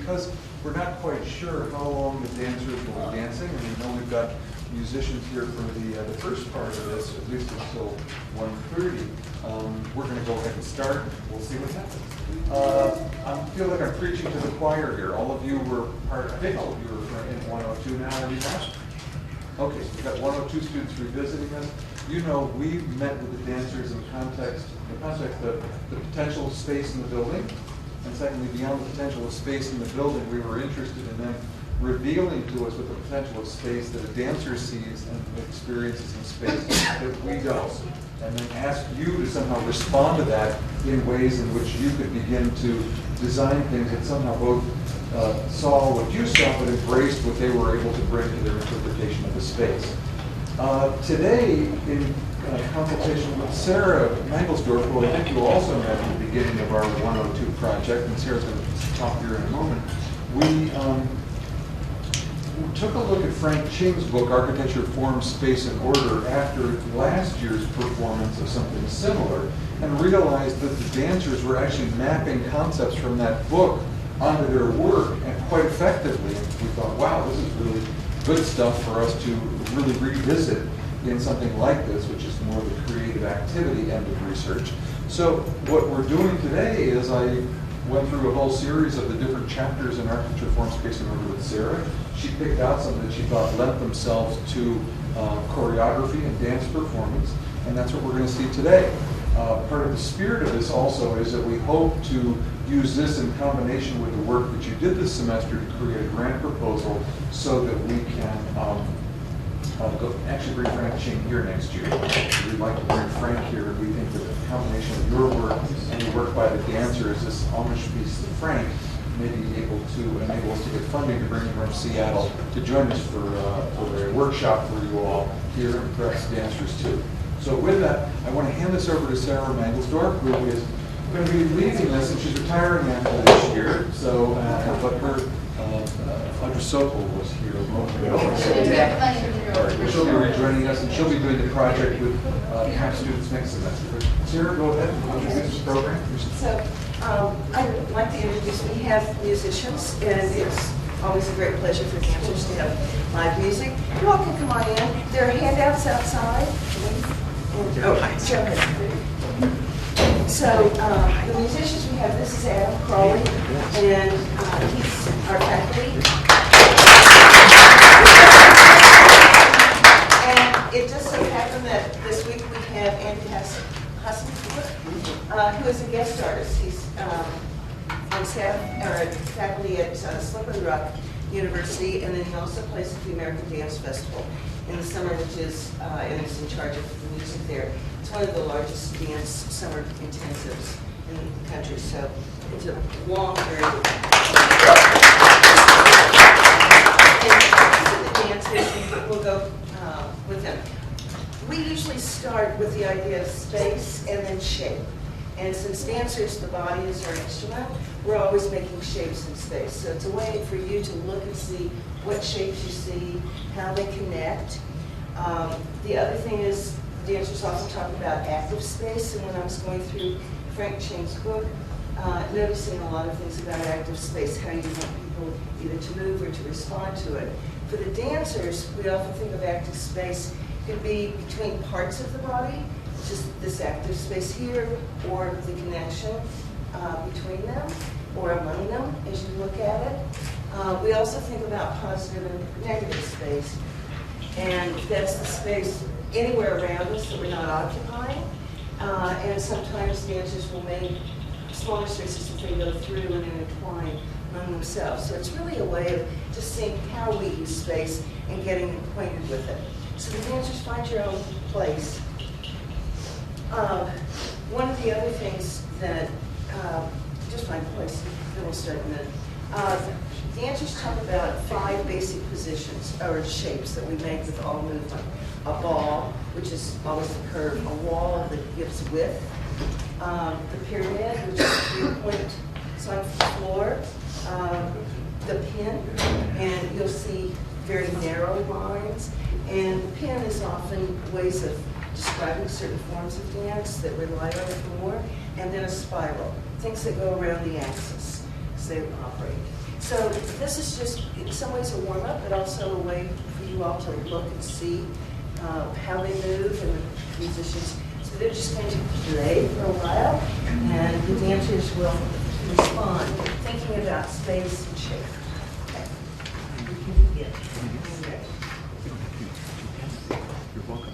because we're not quite sure how long the dancers will be dancing, and we know we've got musicians here for the first part of this, at least until 1:30. We're going to go ahead and start. We'll see what happens. I feel like I'm preaching to the choir here. All of you were part, I think all of you are in 102 now, are you not? Okay, so we've got 102 students revisiting us. You know, we met with the dancers in the context of the potential space in the building. And secondly, beyond the potential of space in the building, we were interested in them revealing to us what the potential of space that a dancer sees and experiences in space that we don't. And then ask you to somehow respond to that in ways in which you could begin to design things that somehow both saw what you saw but embraced what they were able to bring to their interpretation of the space. Today, in consultation with Sarah Mangelsdorf, who I think you also met at the beginning of our 102 project, and Sarah's going to talk here in a moment, we took a look at Frank Ching's book, Architecture, Form, Space, and Order, after last year's performance of something similar, and realized that the dancers were actually mapping concepts from that book onto their work, and quite effectively. And we thought, wow, this is really good stuff for us to really revisit in something like this, which is more the creative activity end of research. So what we're doing today is I went through a whole series of the different chapters in Architecture, Form, Space, and Order with Sarah. She picked out some that she thought lent themselves to choreography and dance performance, and that's what we're going to see today. Part of the spirit of this also is that we hope to use this in combination with the work that you did this semester to create a grant proposal so that we can actually bring Frank Ching here next year. We'd like to bring Frank here. We think that the combination of your work and the work by the dancers, this homage piece to Frank, may be able to enable us to get funding to bring him from Seattle to join us for a workshop for you all here, and perhaps dancers too. So with that, I want to hand this over to Sarah Mangelsdorf, who is going to be leading this, and she's retiring after this year. So, but her Audra Sokol was here a moment ago. She'll be rejoining us, and she'll be doing the project with half students next semester. But Sarah, go ahead and introduce the program. So, I'd like to introduce, we have musicians, and it's always a great pleasure for dancers to have live music. You all can come on in. There are handouts outside. Oh, hi. Go ahead. So, the musicians we have, this is Adam Crowley, and he's our faculty. And it just so happened that this week we have Andy Hassan, who is a guest artist. He's on staff, or faculty at Slippery Rock University, and then he also plays at the American Dance Festival in the summer, which is, and he's in charge of the music there. It's one of the largest dance summer intensives in the country, so it's a long period of and the dancers, we'll go with them. We usually start with the idea of space and then shape. And since dancers, the body is our instrument, we're always making shapes in space. So it's a way for you to look and see what shapes you see, how they connect. The other thing is, dancers often talk about active space, and when I was going through Frank Ching's book, noticing a lot of things about active space, how you want people either to move or to respond to it. For the dancers, we often think of active space could be between parts of the body, just this active space here, or the connection between them, or among them as you look at it. We also think about positive and negative space, and that's the space anywhere around us that we're not occupying. And sometimes dancers will make smaller spaces that they go through and intertwine among themselves. So it's really a way of just seeing how we use space and getting acquainted with it. So the dancers, find your own place. One of the other things that, just find a place, then we'll start in a minute. Dancers talk about 5 basic positions, or shapes, that we make with all movement. A ball, which is always a curve, a wall that gives width, the pyramid, which is 3-point, it's on the floor, the pin, and you'll see very narrow lines, and the pin is often ways of describing certain forms of dance that rely on it more, and then a spiral, things that go around the axis. as they operate. So this is just, in some ways, a warm-up, but also a way for you all to look and see how they move and the musicians. So they're just going to play for a while, and the dancers will respond, thinking about space and shape. Okay. We can begin. Okay. You're welcome.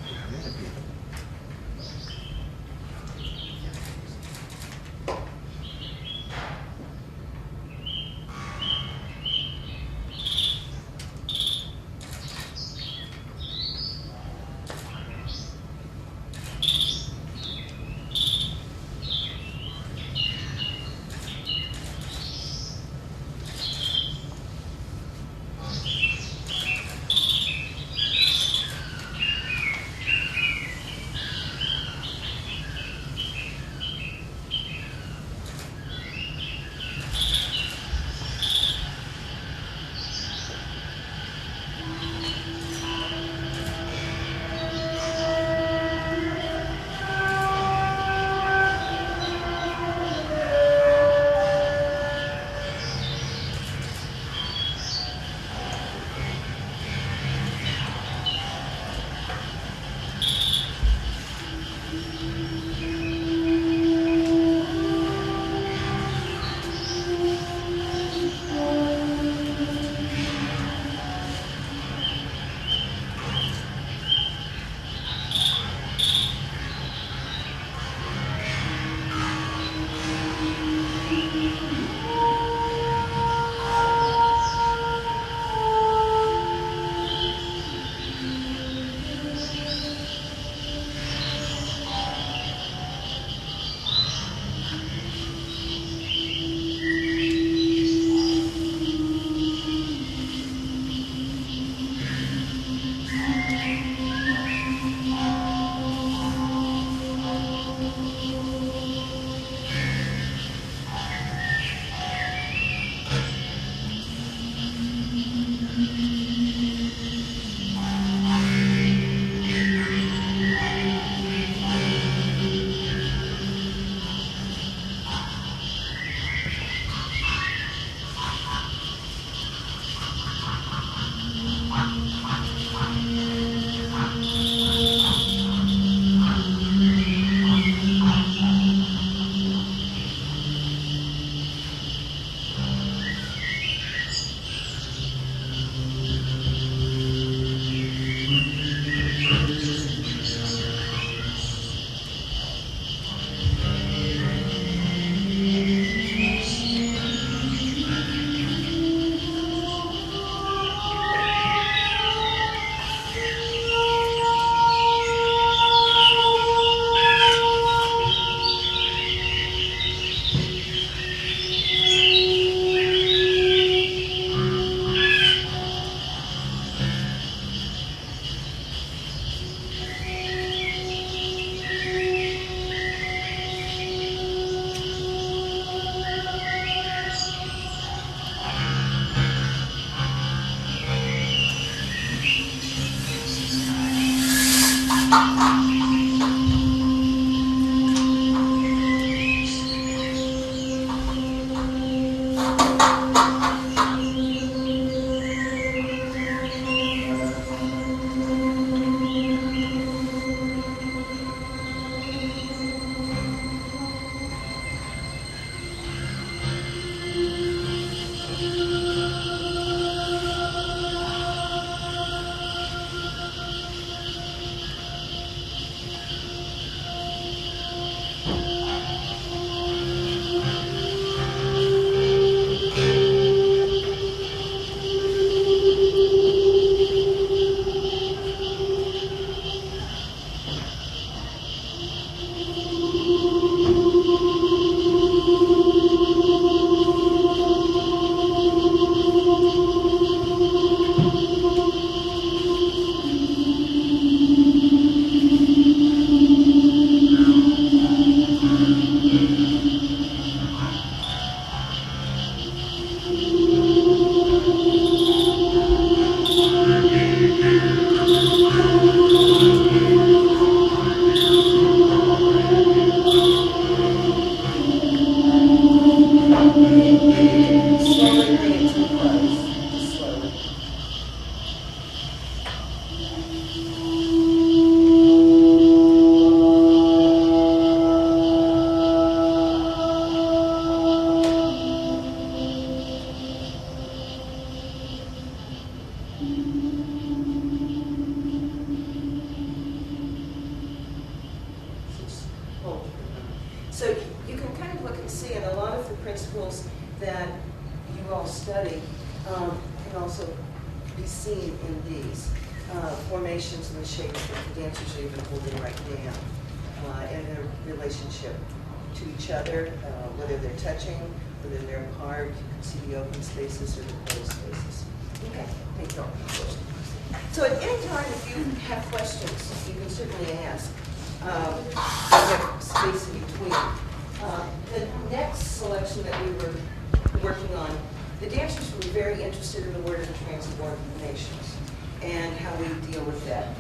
that you all study can also be seen in these formations and the shapes that the dancers are even holding right now, and their relationship to each other, whether they're touching, whether they're apart. You can see the open spaces or the closed spaces. Okay, thank you all. So at any time, if you have questions, you can certainly ask. We have space in between. The next selection that we were working on, the dancers were very interested in the word of transformations and how we deal with that.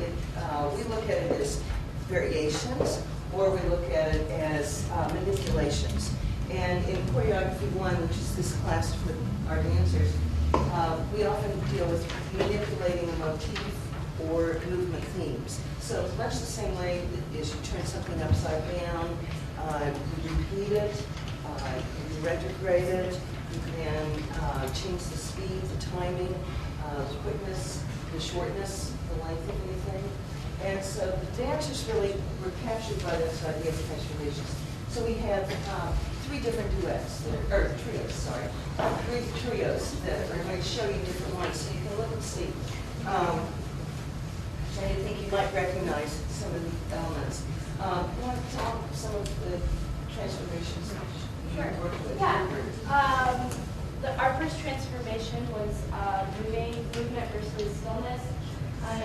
We look at it as variations, or we look at it as manipulations. And in choreography 1, which is this class for our dancers, we often deal with manipulating a motif or movement themes. So it's much the same way as you turn something upside down, you repeat it, you retrograde it, you can change the speed, the timing, the quickness, the shortness, the length of anything. And so the dancers really were captured by this idea of transformations. So we have 3 different duets, or trios, sorry. 3 trios that are going to show you different ones, so you can look and see. I think you might recognize some of the elements. You want to tell some of the transformations you worked with? Yeah. Our first transformation was movement versus stillness.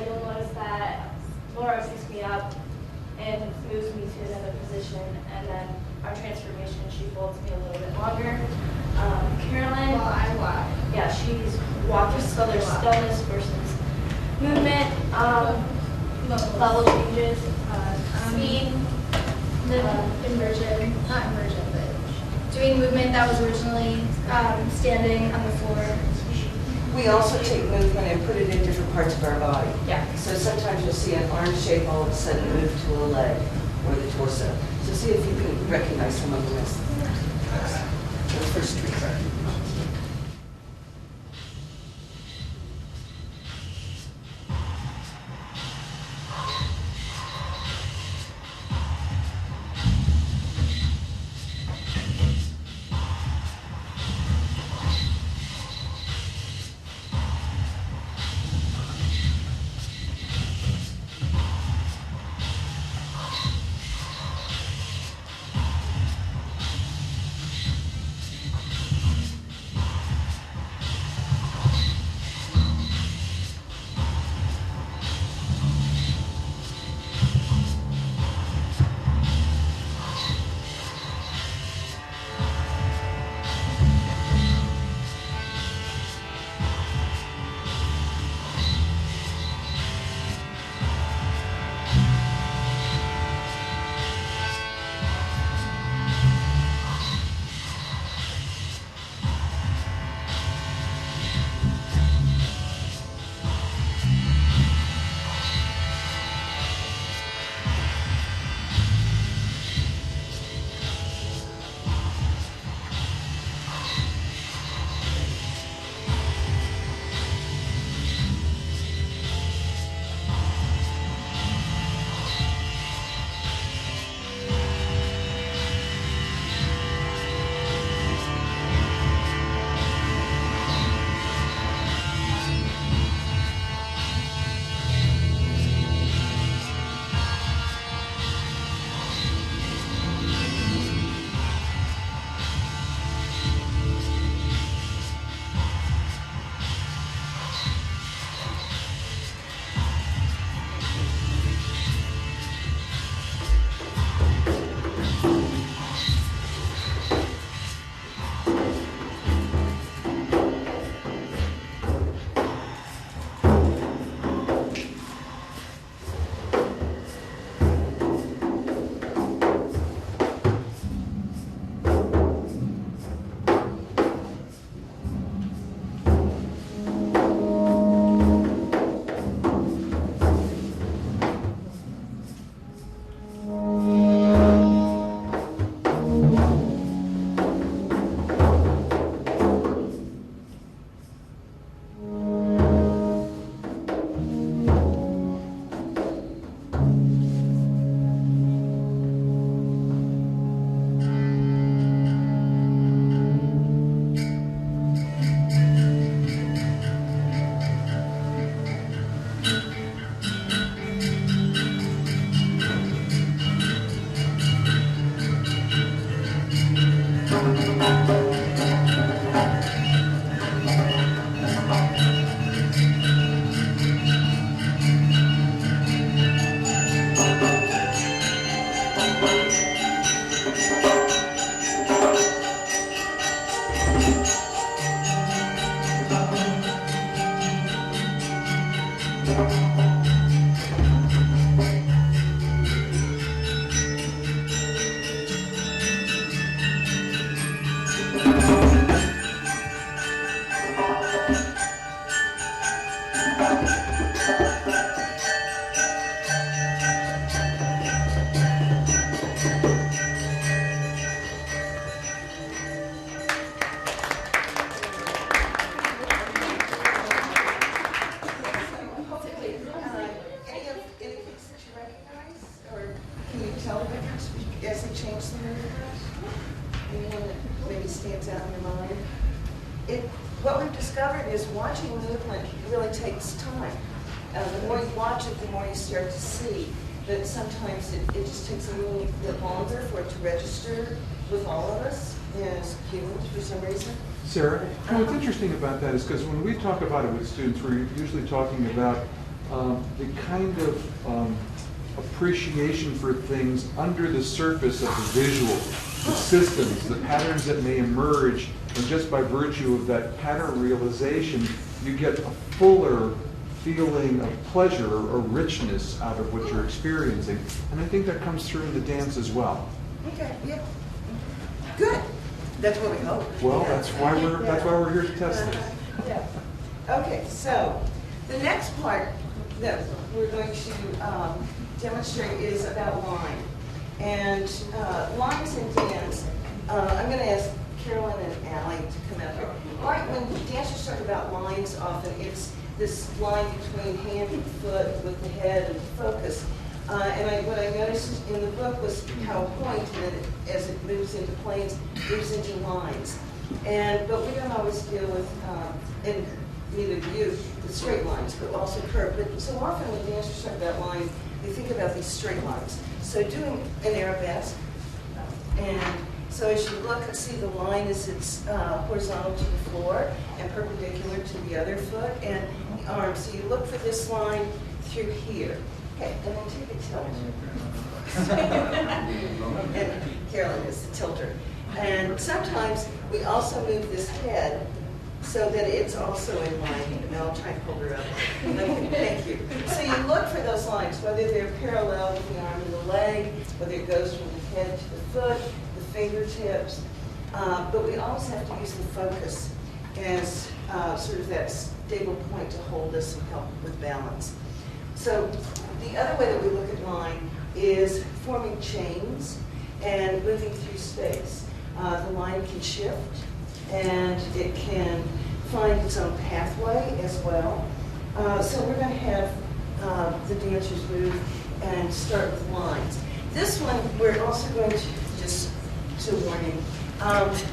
You'll notice that Laura picks me up and moves me to another position, and then our transformation, she folds me a little bit longer. Carolyn, Well, I walk. yeah, she's walking, so there's stillness versus movement, level changes, speed, Inversion, not inversion, but doing movement that was originally standing on the floor. We also take movement and put it in different parts of our body. yeah. So sometimes you'll see an arm shape all of a sudden move to a leg or the torso. So see if you can recognize some of them as the first three. what we've discovered is watching movement really takes time. The more you watch it, the more you start to see that sometimes it just takes a little bit longer for it to register with all of us as humans for some reason. Sarah, what's interesting about that is because when we talk about it with students, we're usually talking about the kind of appreciation for things under the surface of the visual, the systems, the patterns that may emerge, and just by virtue of that pattern realization, you get a fuller feeling of pleasure or richness out of what you're experiencing. And I think that comes through in the dance as well. Okay, yeah. Good. That's what we hope. Well, Yeah. that's why we're here to test this. Yeah. Okay, so the next part that we're going to demonstrate is about line. And lines in dance, I'm going to ask Carolyn and Allie to come up here. When dancers talk about lines, often it's this line between hand and foot with the head and focus. And what I noticed in the book was how a point, and then as it moves into planes, moves into lines. But we don't always deal with, and neither do you, the straight lines, but also curved. But so often when dancers talk about lines, they think about these straight lines. So doing an arabesque, and so as you look and see the line as it's horizontal to the floor and perpendicular to the other foot and the arm. So you look for this line through here. Okay, and then take a tilt. And Carolyn is the tilter. And sometimes we also move this head so that it's also in line. And I'll try and hold her up. Okay, thank you. So you look for those lines, whether they're parallel with the arm and the leg, whether it goes from the head to the foot, the fingertips. But we always have to use the focus as sort of that stable point to hold us and help with balance. So the other way that we look at line is forming chains and moving through space. The line can shift and it can find its own pathway as well. So we're going to have the dancers move and start with lines. This one we're also going to, just to warning,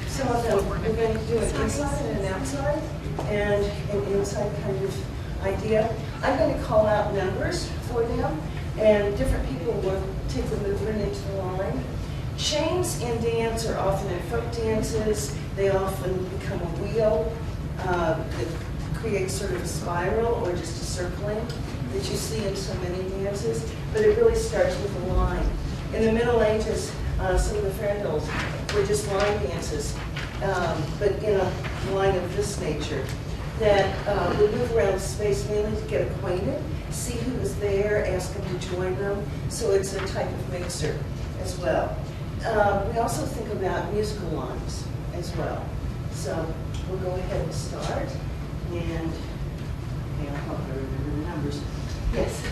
some of them we're going to do an inside and an outside and an inside kind of idea. I'm going to call out numbers for them, and different people will take the movement into the line. Chains in dance are often in folk dances. They often become a wheel that creates sort of a spiral or just a circling that you see in so many dances, but it really starts with a line. In the Middle Ages, some of the farandoles were just line dances, but in a line of this nature, that would move around space mainly to get acquainted, see who was there, ask them to join them. So it's a type of mixer as well. We also think about musical lines as well. So we'll go ahead and start. And I'll help her remember the numbers. Yes.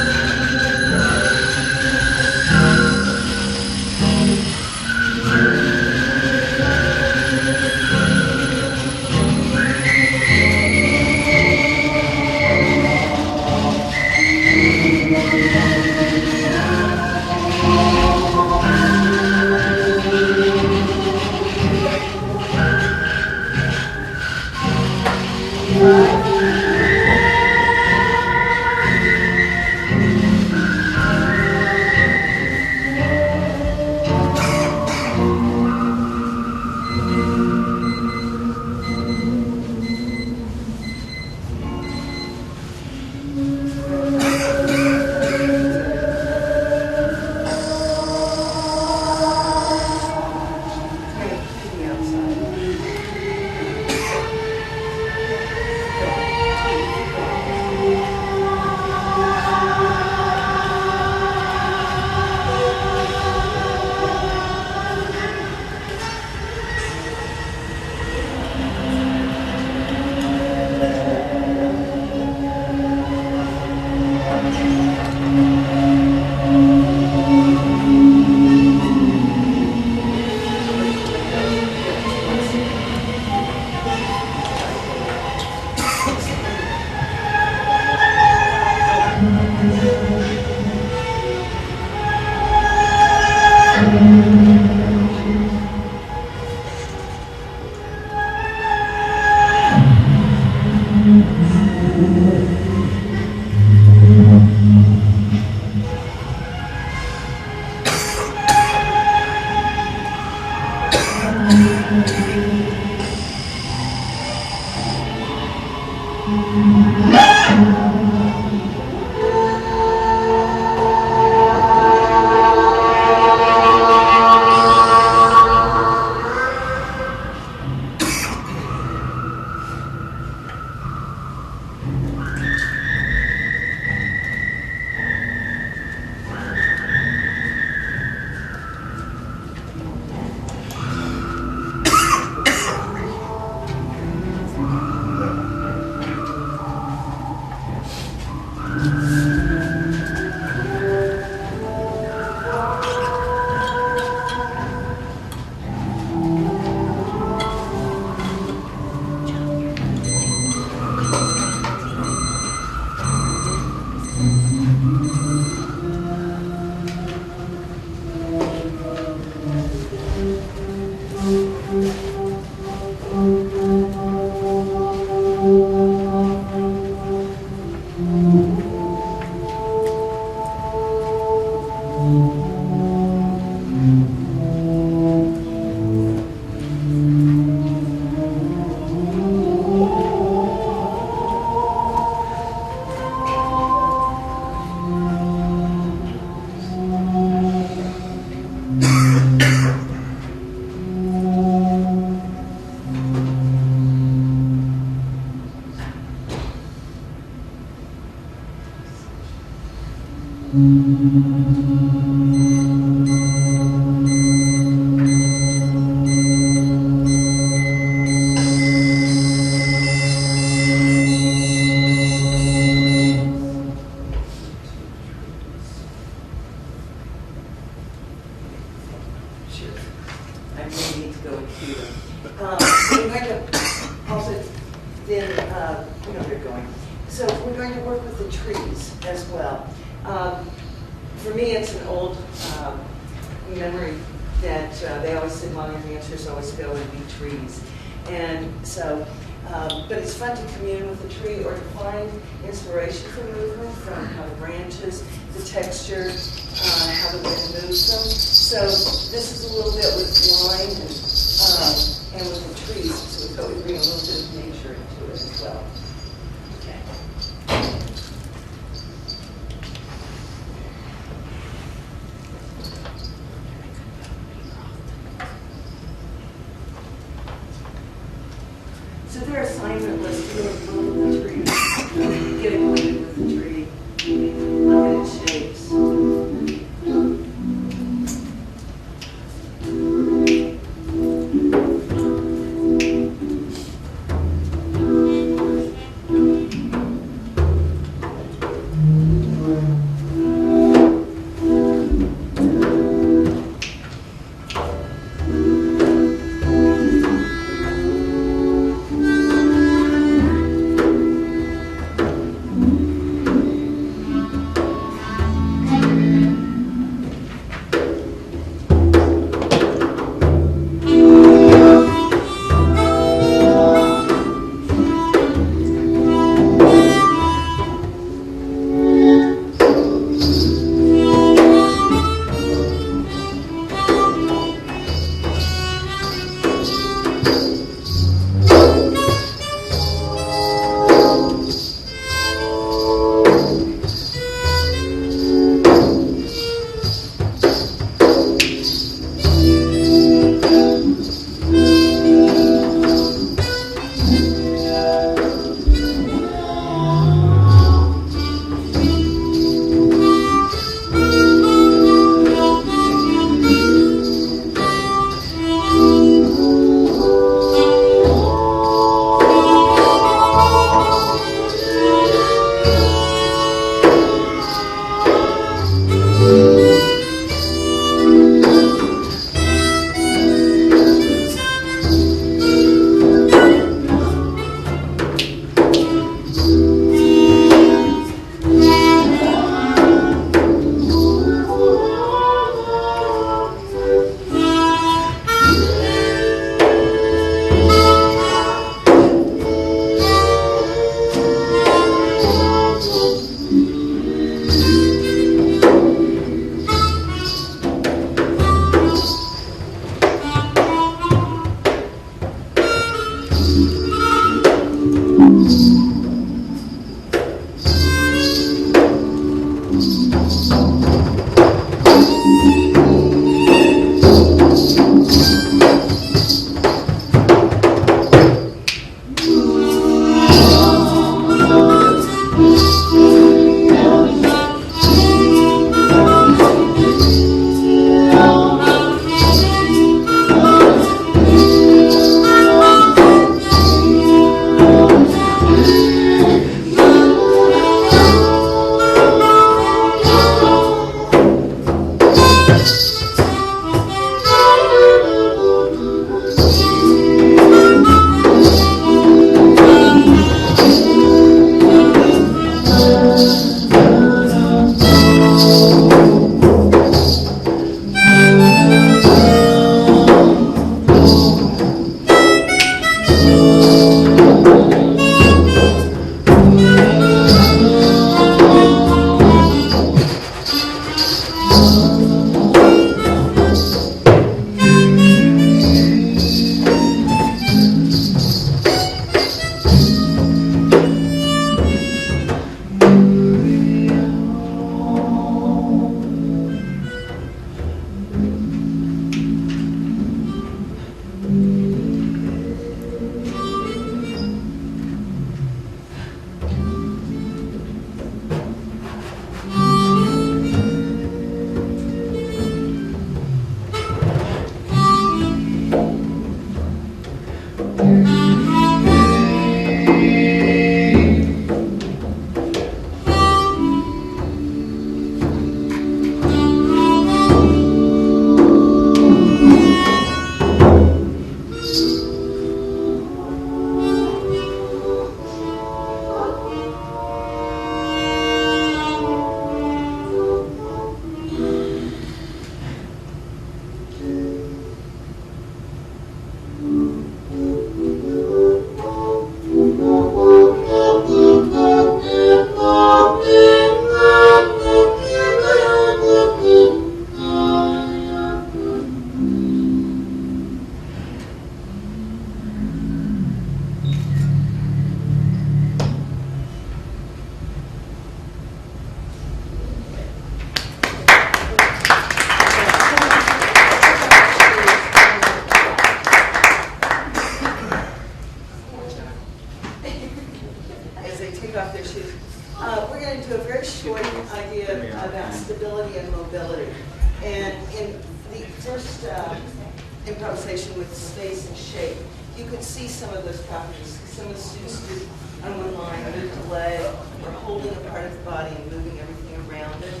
improvisation with space and shape. You could see some of those properties. Some of the students did on one line, moved a leg, or holding a part of the body and moving everything around it.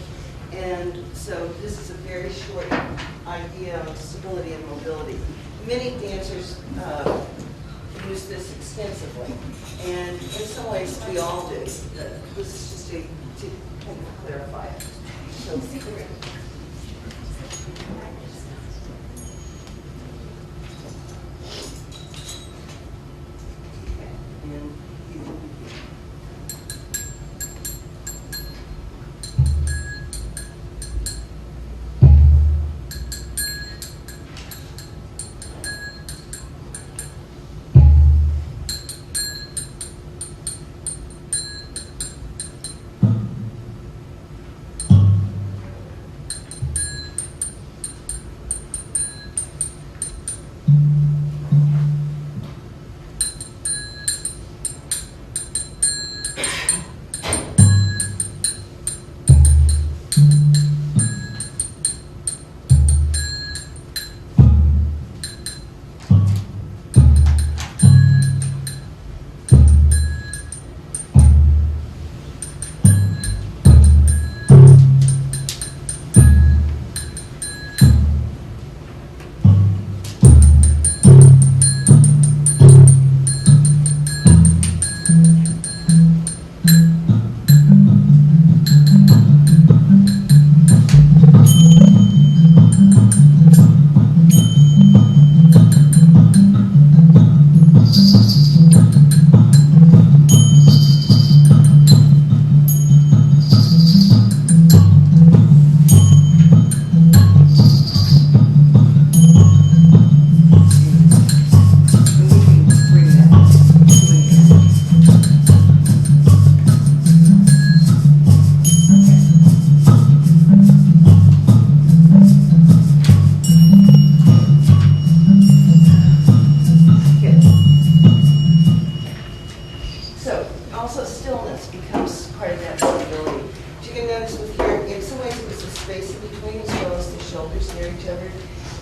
And so this is a very short idea of stability and mobility. Many dancers use this extensively, and in some ways we all do. This is just to kind of clarify it. So,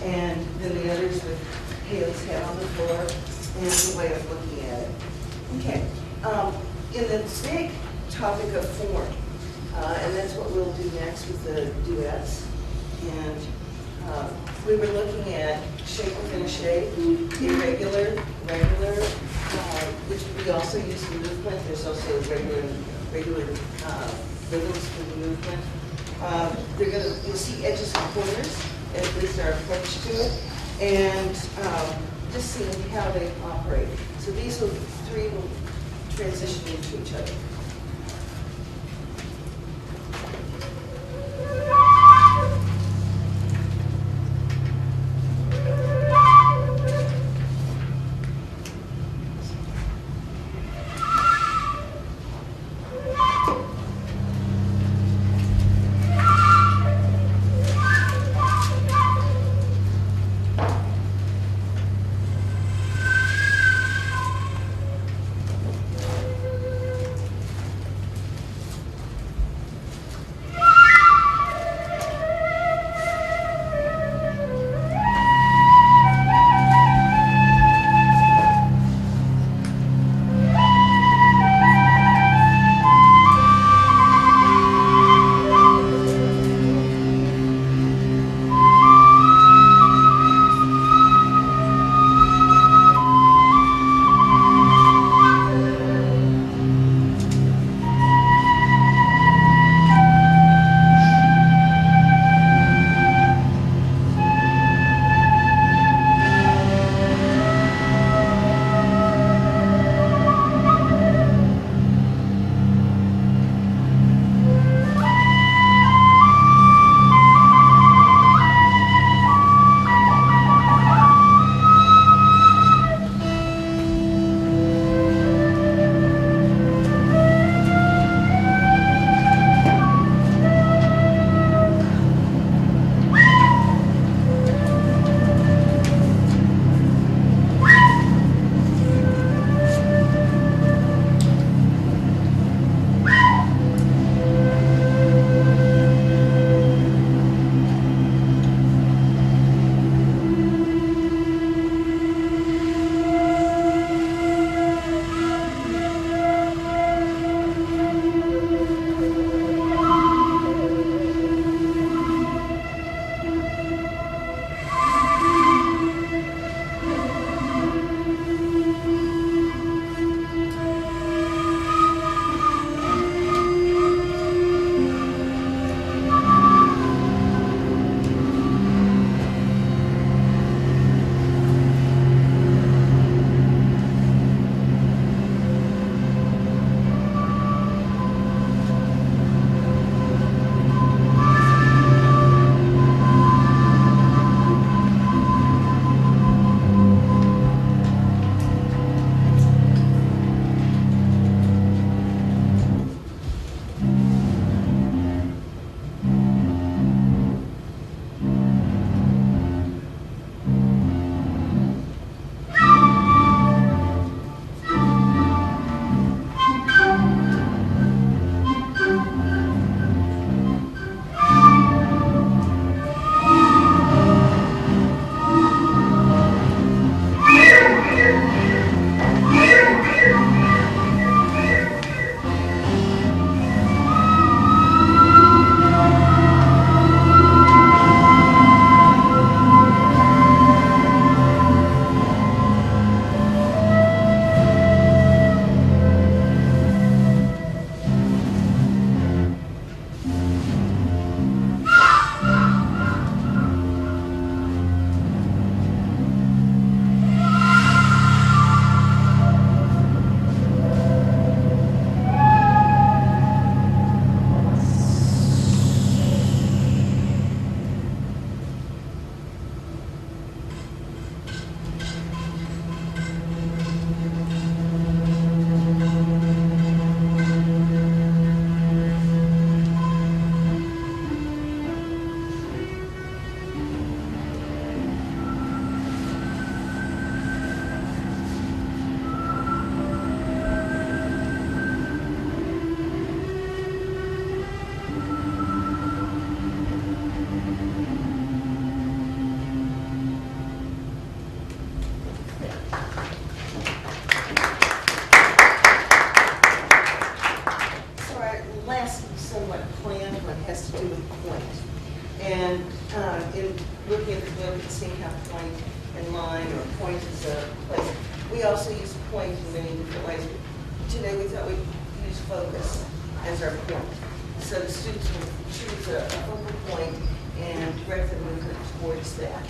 and in the big topic of form, and that's what we'll do next with the duets. And we were looking at shape within a shape, irregular, regular, which we also use in movement. There's also regular rhythms for the movement. You'll see edges and corners, at least our approach to it, and just seeing how they operate. So these three will transition into each other. point and line, or point as a place. We also use point in many different ways. Today we thought we'd use focus as our point. So the students will choose a focal point and direct their movement towards that.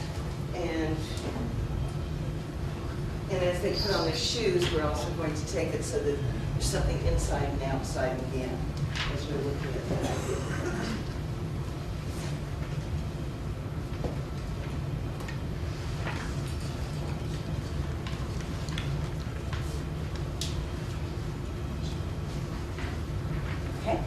And as they put on their shoes, we're also going to take it so that there's something inside and outside again, as we're looking at that idea. Okay.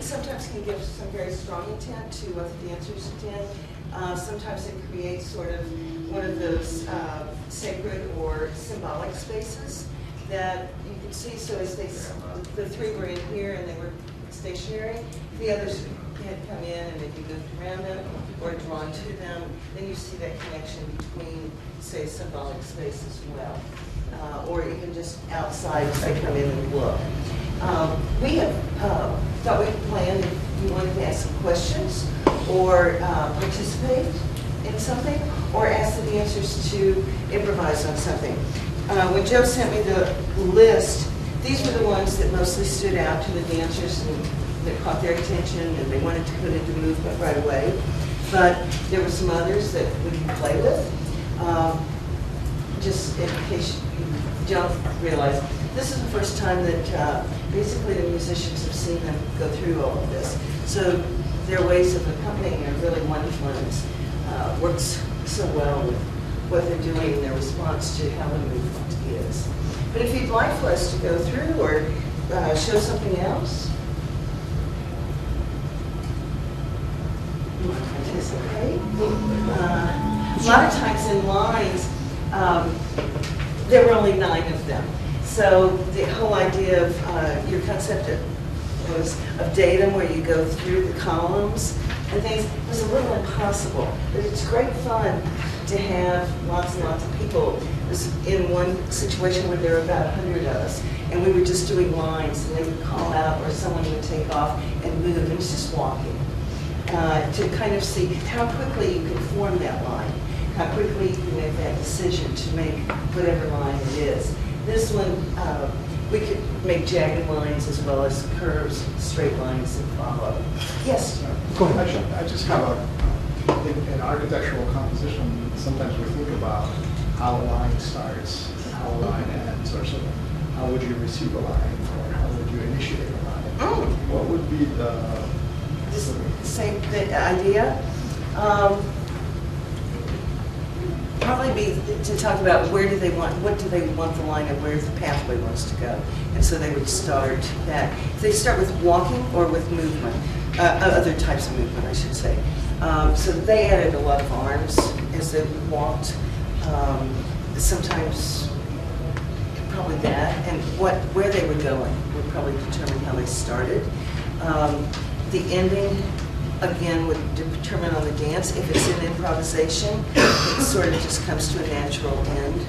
Sometimes can give some very strong intent to what the dancers intend. Sometimes it creates sort of one of those sacred or symbolic spaces that you can see. So as the three were in here and they were stationary, the others had come in and if you moved around them or drawn to them, then you see that connection between, say, symbolic space as well. Or even just outside as they come in and look. We have thought we'd plan if you wanted to ask some questions or participate in something or ask the dancers to improvise on something. When Joe sent me the list, these were the ones that mostly stood out to the dancers and that caught their attention and they wanted to put into movement right away. But there were some others that we can play with. Just in case you don't realize, this is the first time that basically the musicians have seen them go through all of this. So their ways of accompanying are really wonderful ones. works so well with what they're doing and their response to how the movement is. But if you'd like for us to go through or show something else, you want to participate? A lot of times in lines, there were only 9 of them. So the whole idea of your concept was of datum, where you go through the columns and things, was a little impossible. But it's great fun to have lots and lots of people. This was in one situation where there were about 100 of us, and we were just doing lines, and they would call out, or someone would take off and move, and it's just walking. To kind of see how quickly you can form that line, how quickly you can make that decision to make whatever line it is. This one, we could make jagged lines as well as curves, straight lines that follow. Yes? Go ahead. I just have in architectural composition, sometimes we think about how a line starts and how a line ends, or sort of how would you receive a line, or how would you initiate a line. Oh. What would be the Same idea. Probably be to talk about what do they want the line and where the pathway wants to go. And so they would start that. They start with walking or with movement, other types of movement, I should say. So they added a lot of arms as they walked. Sometimes probably that, and where they were going would probably determine how they started. The ending, again, would determine on the dance. If it's an improvisation, it sort of just comes to a natural end.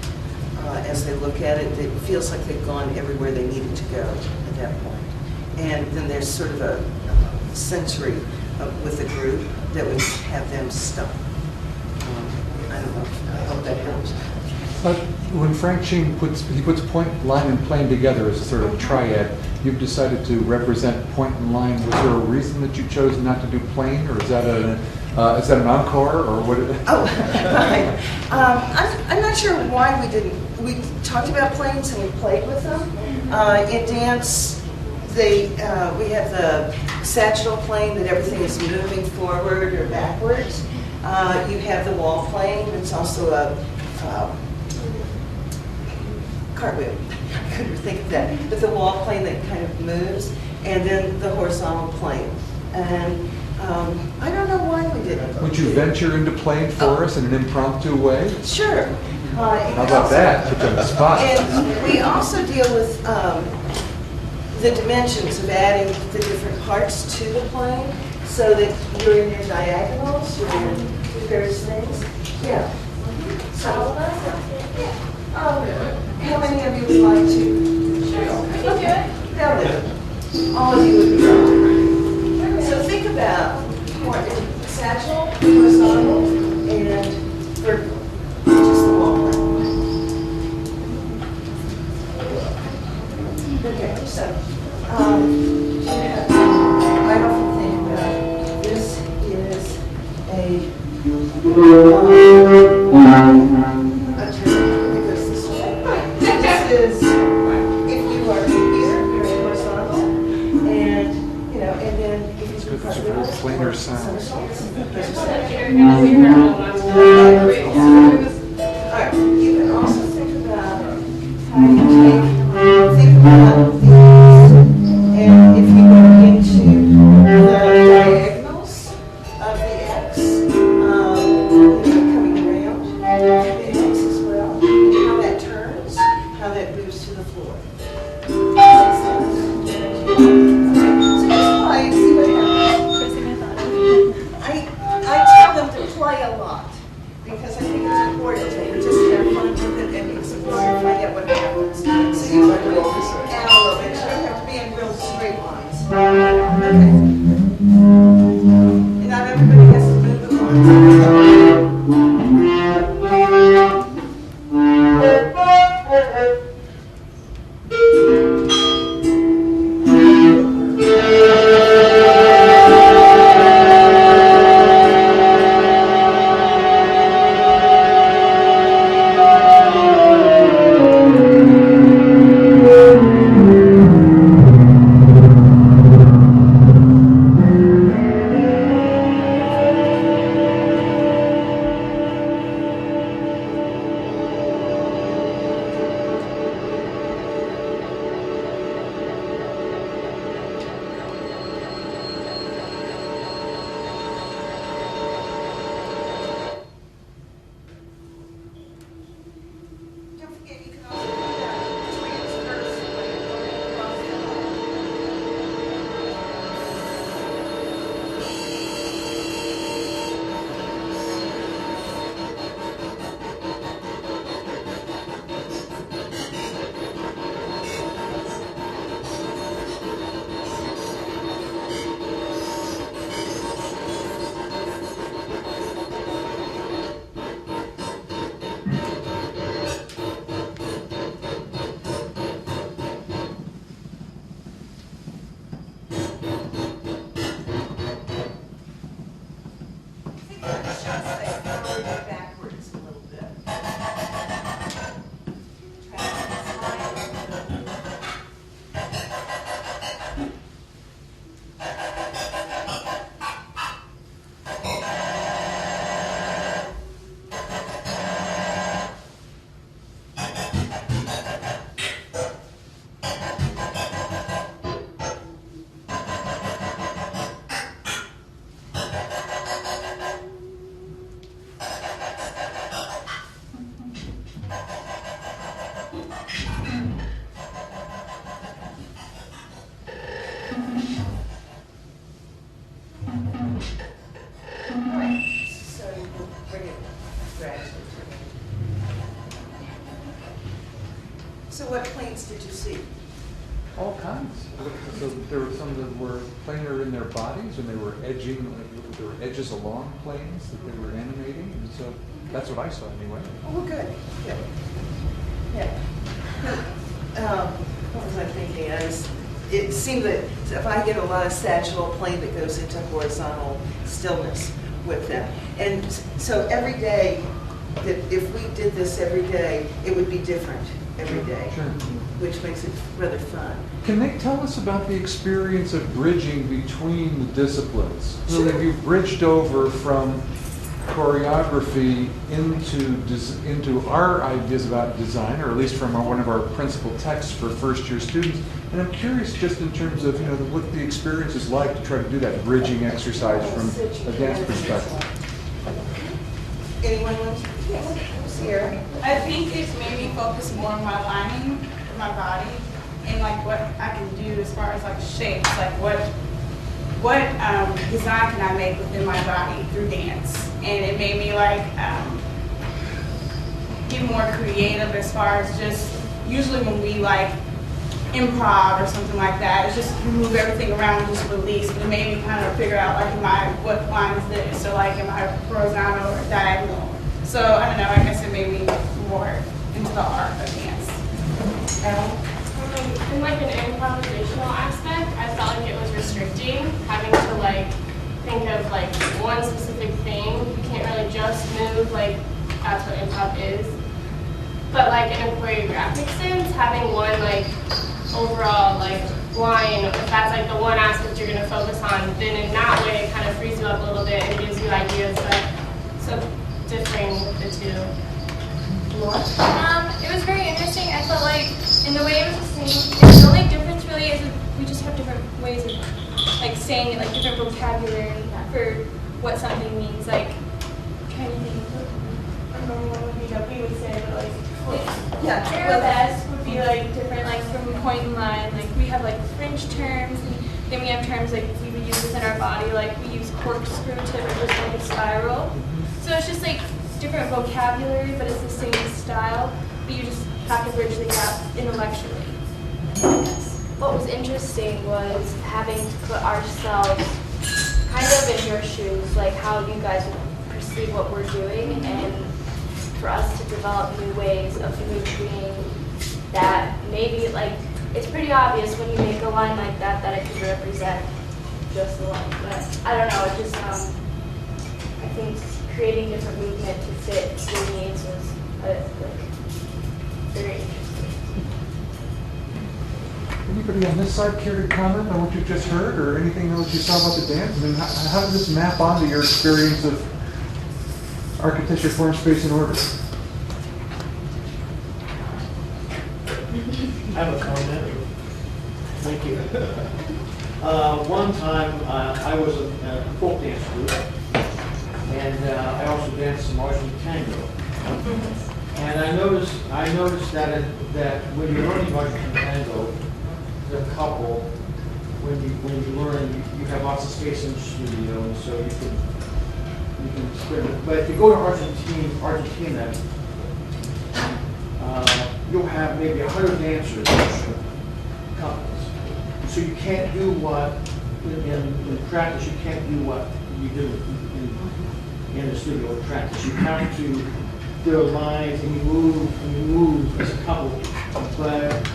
As they look at it, it feels like they've gone everywhere they needed to go at that point. And then there's sort of a sensory with the group that would have them stop. I don't know. I hope that helps. When Frank Ching puts point, line, and plane together as a sort of triad, you've decided to represent point and line. Was there a reason that you chose not to do plane, or is that an encore, or what? Oh, right. I'm not sure why we didn't. We talked about planes and we played with them. In dance, we have the sagittal plane that everything is moving forward or backwards. You have the wall plane. It's also a cartwheel. I couldn't think of that. But the wall plane that kind of moves, and then the horizontal plane. And I don't know why we didn't. Would you venture into plane for us in an impromptu way? Sure. How about that? Put you on the spot. And we also deal with the dimensions of adding the different parts to the plane, so that you're in your diagonals, you're in various things. Yeah. So, how many of you would like to? Okay. All of you would be welcome. So think about sagittal, horizontal, and vertical. Just the wall plane. Okay, so I often think about this is a turn that goes this way. This is if you are here, you're in horizontal, and and then if you It's a very planar sound. Alright, you can also think about how you think about these, and if you go into the diagonals of the X, coming around the X as well, and how that turns, how that moves to the floor. So just play and see what happens. I tell them to play a lot, because I think it's important to just have fun with it and explore and find out what happens. So you can move out a little bit. You don't have to be in real straight lines. Okay. And not everybody has to move the lines. attracts you to it. So what planes did you see? All kinds. So there were some that were planar in their bodies, and they were edging, there were edges along planes that they were animating, and so that's what I saw anyway. Oh, good. Good. Yeah. What was I thinking? It seemed that if I get a lot of sagittal plane that goes into horizontal stillness with them. And so every day, that if we did this every day, it would be different every day, Sure. which makes it rather fun. Can they tell us about the experience of bridging between the disciplines? So that Sure. you've bridged over from choreography into our ideas about design, or at least from one of our principal texts for first-year students. And I'm curious, just in terms of what the experience is like to try to do that bridging exercise from a dance perspective. Anyone want to? Yes. Sierra? I think it's made me focus more on my lining of my body and like what I can do as far as like shapes, like what design can I make within my body through dance. And it made me like be more creative as far as just usually when we like improv or something like that, it's just you move everything around and just release. But it made me kind of figure out like what line is this? So like am I horizontal or diagonal? So I don't know, I guess it made me more into the art of dance. In like an improvisational aspect, I felt like it was restricting, having to like think of like one specific thing. You can't really just move, like that's what improv is. But like in a choreographic sense, having one like overall like line, if that's like the one aspect you're gonna focus on, then in that way it kind of frees you up a little bit and gives you ideas like so differing with the two. It was very interesting. I felt like in the way it was the same, the only difference really is that we just have different ways of like saying it, like different vocabulary for what something means. Like trying to think of a normal one would be that we would say, but like Yeah. arabesque would be like different, like from point and line. Like we have like French terms, and then we have terms like we would use within our body. Like we use corkscrew to represent a spiral. So it's just like different vocabulary, but it's the same style, but you just have to bridge the gap intellectually. What was interesting was having to put ourselves kind of in your shoes, like how you guys would perceive what we're doing, and for us to develop new ways of moving that maybe like, it's pretty obvious when you make a line like that it could represent just the line, but I don't know, it just, I think creating different movement to fit your needs was like, very interesting. Anybody on this side care to comment on what you just heard, or anything else you saw about the dance? I mean, how does this map onto your experience of architecture, form, space, and order? I have a comment. Thank you. One time, I was a folk dance group, and I also danced some Martian tango. And I noticed that when you're learning Martian tango, the couple, when you learn, you have lots of space in the studio, and so you can experiment. But if you go to Argentina, you'll have maybe 100 dancers, couples. So you can't do what, in practice, you can't do what you do in the studio in practice. You have to, there are lines, and you move as a couple, but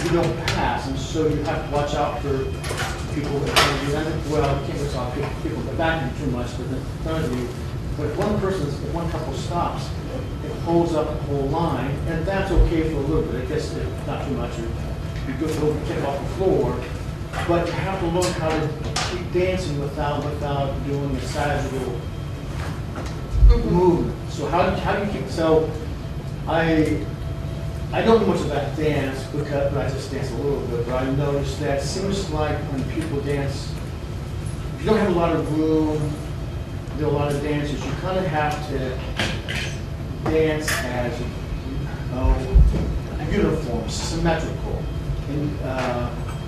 you don't pass, and so you have to watch out for people that can do that. Well, you can't watch out for people that back you too much, but in front of you. But if one couple stops, it holds up the whole line, and that's okay for a little bit. I guess not too much. You go over, kick off the floor, but you have to learn how to keep dancing without doing a sagittal movement. So how do you keep? So I don't know much about dance because I just dance a little bit, but I noticed that it seems like when people dance, if you don't have a lot of room, there are a lot of dancers, you kind of have to dance as uniform, symmetrical. And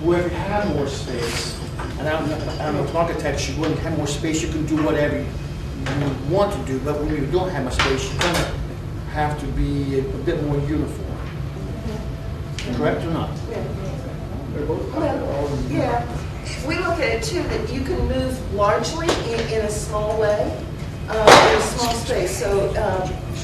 where you have more space, and I don't know if architecture, when you have more space, you can do whatever you want to do, but when you don't have much space, you kind of have to be a bit more uniform. Correct or not? They're both Well, yeah, we look at it too, that you can move largely in a small way, in a small space. So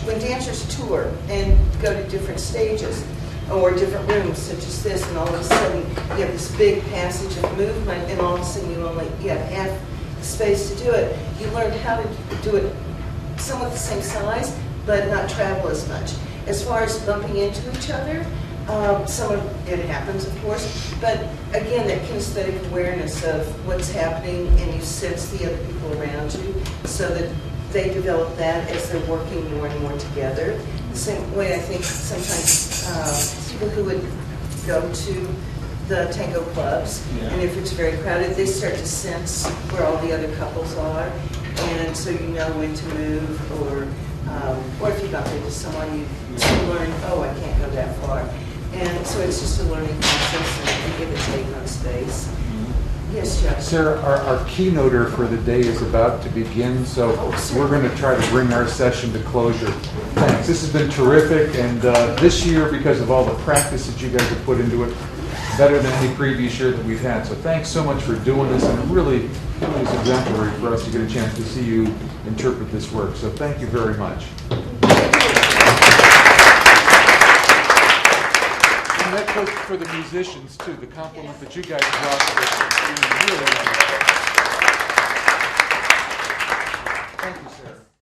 when dancers tour and go to different stages or different rooms such as this, and all of a sudden you have this big passage of movement, and all of a sudden you have half the space to do it, you learn how to do it somewhat the same size, but not travel as much. As far as bumping into each other, some of it happens, of course, but again, that kinesthetic awareness of what's happening, and you sense the other people around you, so that they develop that as they're working more and more together. The same way I think sometimes people who would go to the tango clubs, and if it's very crowded, they start to sense where all the other couples are, and so you know when to move, or if you bump into someone, you learn, oh, I can't go that far. And so it's just a learning process, and give and take on space. Yes, Jeff? Sarah, our keynoter for the day is about to begin, so we're going to try to bring our session to closure. Thanks. This has been terrific, and this year, because of all the practice that you guys have put into it, better than any previous year that we've had. So thanks so much for doing this, and it really is exemplary for us to get a chance to see you interpret this work. So thank you very much. And that goes for the musicians too. The compliment that you guys brought to this is really, really nice. Thank you, Sarah.